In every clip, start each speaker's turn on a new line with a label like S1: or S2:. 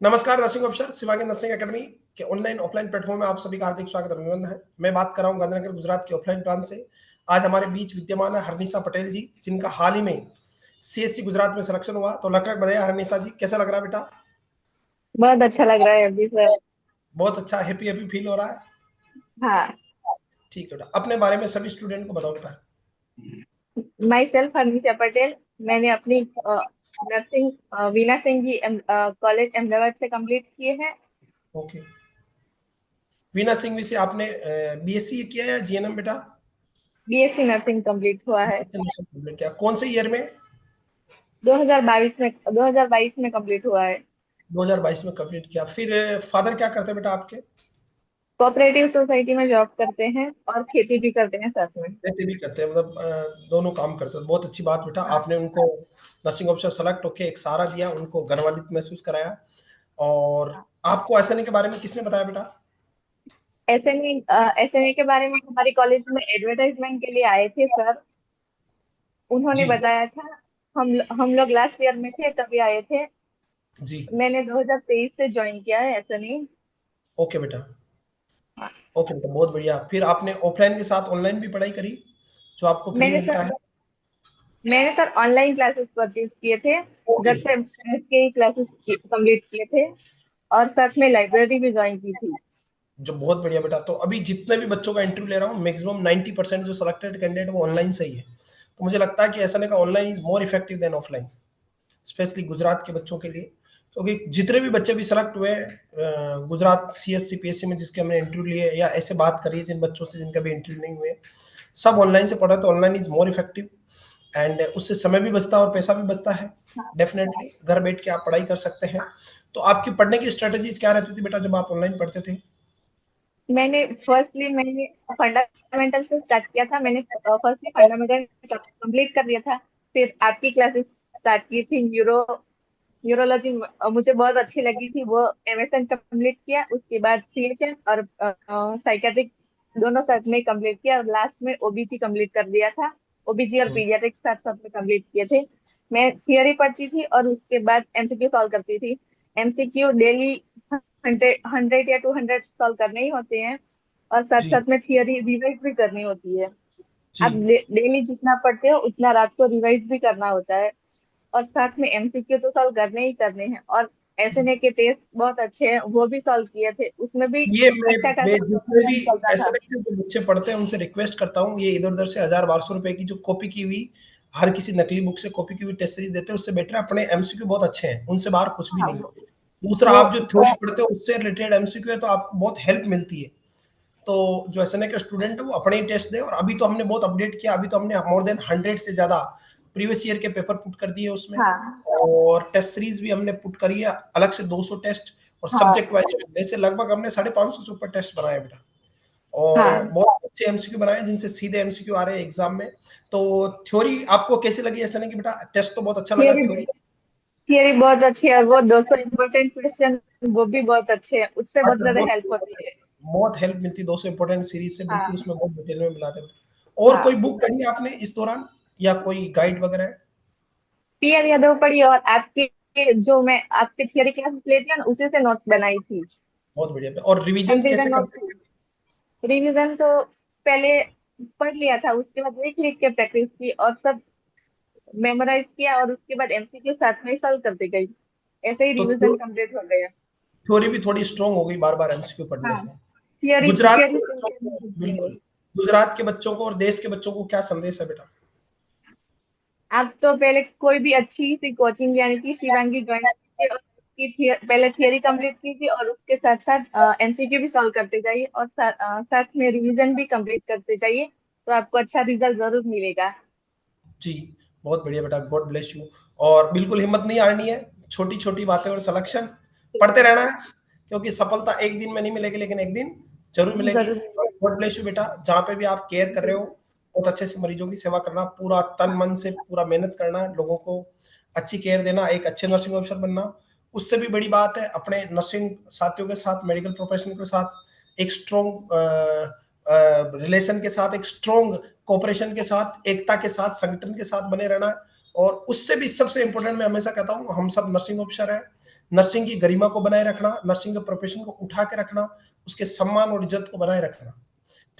S1: नमस्कार nursing officer Shivangi nursing academy के online offline platform में आप सभी का हार्दिक स्वागत अभिनंदन है। मैं बात कर रहा हूं गांधीनगर गुजरात की ऑफलाइन ब्रांच से। आज हमारे बीच विद्यमान है हरनिशा पटेल जी, जिनका हाल ही में सीएससी गुजरात में सिलेक्शन हुआ। तो लक बधाई हरनिशा जी, कैसा लग रहा है बेटा?
S2: बहुत अच्छा लग रहा है अभी सर।
S1: बहुत अच्छा, हैप्पी हैप्पी फील हो रहा है।
S2: हाँ।
S1: ठीक है बेटा, अपने बारे में सभी स्टूडेंट को बताओ बेटा।
S2: Myself Hanisha Patel. मैंने अपनी नर्सिंग वीना सिंह जी कॉलेज अहमदाबाद से कंप्लीट किए हैं।
S1: ओके। वीना सिंह से आपने बीएससी किया या जीएनएम बेटा?
S2: बीएससी नर्सिंग कंप्लीट हुआ है।
S1: क्या कौन से ईयर में?
S2: 2022 में कंप्लीट हुआ है।
S1: 2022 में कंप्लीट किया। फिर फादर क्या करते हैं बेटा आपके?
S2: कोऑपरेटिव सोसाइटी में जॉब करते हैं और खेती भी करते हैं साथ में।
S1: खेती भी करते हैं, मतलब दोनों काम करते हैं। बहुत अच्छी बात बेटा,
S2: हाँ।
S1: आपने उनको नर्सिंग ऑफिसर सेलेक्ट होके एक सहारा दिया, उनको गर्वान्वित महसूस कराया। और आपको एसएनए के बारे में किसने बताया बेटा?
S2: एसएनए के बारे में हमारे कॉलेज में एडवर्टाइजमेंट के लिए आए थे सर। उन्होंने
S1: जी।
S2: बताया था। हम लोग लास्ट ईयर में थे तभी आए थे।
S1: जी।
S2: मैंने 2023 से ज्वाइन किया है एसएनए।
S1: ओके बेटा। ओके बेटा, बहुत बढ़िया। फिर आपने ऑफलाइन के साथ ऑनलाइन भी पढ़ाई करी, जो आपको फ्री
S2: मैंने
S1: मिलता
S2: सर
S1: है?
S2: मैंने सर ऑनलाइन क्लासेस परचेज किए थे।
S1: ओके।
S2: घर से बैठ के ही क्लासेस कंप्लीट किए थे और साथ में लाइब्रेरी भी ज्वाइन की थी।
S1: जो बहुत बढ़िया बेटा। तो अभी जितने भी बच्चों का इंटरव्यू ले रहा हूँ, मैक्सिमम 90% जो सिलेक्टेड कैंडिडेट वो ऑनलाइन से ही है। तो मुझे लगता है कि एसएनए का online is more effective then offline, specially Gujarat के बच्चों के लिए। क्योंकि जितने भी बच्चे भी सेलेक्ट हुए गुजरात सीएससी पीएससी में, जिसके हमने इंटरव्यू लिए या ऐसे बात करी है जिन बच्चों से जिनका भी इंटरव्यू नहीं हुए, सब ऑनलाइन से पढ़ रहे। तो online is more effective and उससे समय भी बचता है और पैसा भी बचता है। डेफिनेटली घर बैठ के आप पढ़ाई कर सकते हैं। तो आपकी पढ़ने की स्ट्रेटेजीज क्या रहती थी बेटा जब आप ऑनलाइन पढ़ते थे?
S2: मैंने फंडामेंटल से स्टार्ट किया था। मैंने फर्स्टली फंडामेंटल कंप्लीट कर दिया था। फिर आपकी क्लासेस स्टार्ट की थी। न्यूरोलॉजी मुझे बहुत अच्छी लगी थी, वो एमएसएन कंप्लीट किया। उसके बाद सीएचएम और साइकेट्रिक दोनों साथ में कंप्लीट किया और लास्ट में ओबीजी कंप्लीट कर दिया था। ओबीजी और
S1: हम्म,
S2: पीडियाट्रिक्स साथ साथ में कंप्लीट किए थे। मैं थियरी पढ़ती थी और उसके बाद एमसीक्यू सॉल्व करती थी। एमसीक्यू डेली 100 या 200 सॉल्व करने ही होते हैं और साथ
S1: जी।
S2: साथ में थियरी रिवाइज भी करनी होती है।
S1: जी।
S2: आप डेली जितना पढ़ते हो उतना रात को रिवाइज भी करना होता है और साथ में एमसीक्यू तो सॉल्व करने ही करने हैं। और एसएनए के टेस्ट बहुत अच्छे हैं, वो भी सॉल्व किए थे, उसमें भी
S1: ये मैं
S2: अच्छा
S1: मैं
S2: खासा
S1: जितने भी
S2: निकलता
S1: ऐसे
S2: था।
S1: से जो बच्चे पढ़ते हैं उनसे रिक्वेस्ट करता हूँ, ये इधर उधर से 1000-1200 रुपए की जो कॉपी की हुई, हर किसी नकली बुक से कॉपी की हुई टेस्ट सीरीज देते हैं, उससे बेटर अपने एमसीक्यू बहुत अच्छे हैं, उनसे बाहर कुछ भी
S2: हाँ।
S1: नहीं। दूसरा,
S2: वो
S1: आप जो थ्योरी पढ़ते हो उससे रिलेटेड एमसीक्यू है तो आपको बहुत हेल्प मिलती है। तो जो एसएनए के स्टूडेंट है वो अपने ही टेस्ट दे। और अभी तो हमने बहुत अपडेट किया, अभी तो हमने मोर देन 100 से ज्यादा प्रीवियस ईयर के पेपर पुट कर दिए उसमें।
S2: हाँ।
S1: और टेस्ट सीरीज भी हमने पुट करी है अलग से 200 टेस्ट। और
S2: हाँ।
S1: सब्जेक्ट वाइज जैसे लगभग हमने 550 से ऊपर टेस्ट बनाए बेटा। और
S2: हाँ।
S1: बहुत अच्छे एमसीक्यू बनाए जिनसे सीधे एमसीक्यू आ रहे हैं एग्जाम में। तो थ्योरी आपको कैसी लगी एसएनए की बेटा? टेस्ट तो बहुत अच्छा लगा
S2: थियरी
S1: थ्योरी।
S2: थियरी बहुत अच्छी है और वो 200 इम्पोर्टेंट क्वेश्चन वो भी बहुत अच्छे हैं, उससे बहुत ज्यादा हेल्प
S1: बहुत
S2: होती है।
S1: बहुत हेल्प मिलती है 200 इंपोर्टेंट सीरीज से, बिल्कुल
S2: हाँ।
S1: उसमें बहुत डिटेल में मिलाते हैं। और कोई
S2: हाँ।
S1: बुक पढ़ी आपने इस दौरान या कोई गाइड वगैरह है?
S2: पीएल यादव पढ़ी और आपके जो मैं आपके थियरी क्लासेस लेती हूँ ना, उसी से नोट्स बनाई थी।
S1: बहुत बढ़िया। और रिवीजन
S2: कंप्लीट
S1: कैसे
S2: नोट्स।
S1: करते हैं?
S2: रिवीजन तो पहले पढ़ लिया था, उसके बाद लिख लिख के प्रैक्टिस की और सब मेमोराइज किया और उसके बाद एमसीक्यू साथ में ही सॉल्व करते गई। ऐसे ही
S1: तो
S2: रिवीजन कंप्लीट हो गया।
S1: थ्योरी भी थोड़ी स्ट्रांग हो गई बार बार एमसीक्यू पढ़ने
S2: हाँ।
S1: से।
S2: थियरी
S1: गुजरात के
S2: थियरी से
S1: बच्चों को,
S2: है।
S1: बिल्कुल, गुजरात के बच्चों को और देश के बच्चों को क्या संदेश है बेटा?
S2: आप तो पहले कोई भी अच्छी सी कोचिंग यानी कि शिवांगी ज्वाइन कीजिए और पहले थियरी कंप्लीट कीजिए और उसके साथ साथ एमसीक्यू भी सॉल्व करते जाइए और साथ में रिवीजन भी कंप्लीट करते जाइए, तो आपको अच्छा रिजल्ट जरूर मिलेगा।
S1: जी। बहुत बढ़िया बेटा, गॉड ब्लेस यू। और बिल्कुल हिम्मत नहीं हारनी है, छोटी छोटी बातें और सिलेक्शन पढ़ते रहना है। क्योंकि सफलता एक दिन में नहीं मिलेगी, लेकिन एक दिन जरूर मिलेगी।
S2: जरूर
S1: गॉड ब्लेस यू बेटा, जहाँ पे भी आप केयर कर रहे हो बहुत अच्छे से मरीजों की सेवा करना, पूरा तन मन से पूरा मेहनत करना, लोगों को अच्छी केयर देना, एक अच्छे नर्सिंग ऑफिसर बनना। उससे भी बड़ी बात है अपने नर्सिंग साथियों के साथ, मेडिकल प्रोफेशनल के साथ एक स्ट्रॉन्ग रिलेशन के साथ, एक स्ट्रॉन्ग कोऑपरेशन के साथ, एकता के साथ, संगठन के साथ बने रहना। और उससे भी सबसे इंपॉर्टेंट मैं हमेशा कहता हूँ, हम सब नर्सिंग ऑफिसर हैं, नर्सिंग की गरिमा को बनाए रखना, नर्सिंग के प्रोफेशन को उठा के रखना, उसके सम्मान और इज्जत को बनाए रखना।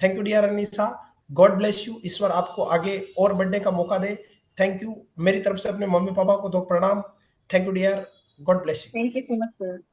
S1: Thank you dear Anisa, God bless you, ईश्वर आपको आगे और बढ़ने का मौका दे। थैंक यू, मेरी तरफ से अपने मम्मी पापा को दो प्रणाम। Thank you dear, God bless you.
S2: Thank you so much sir.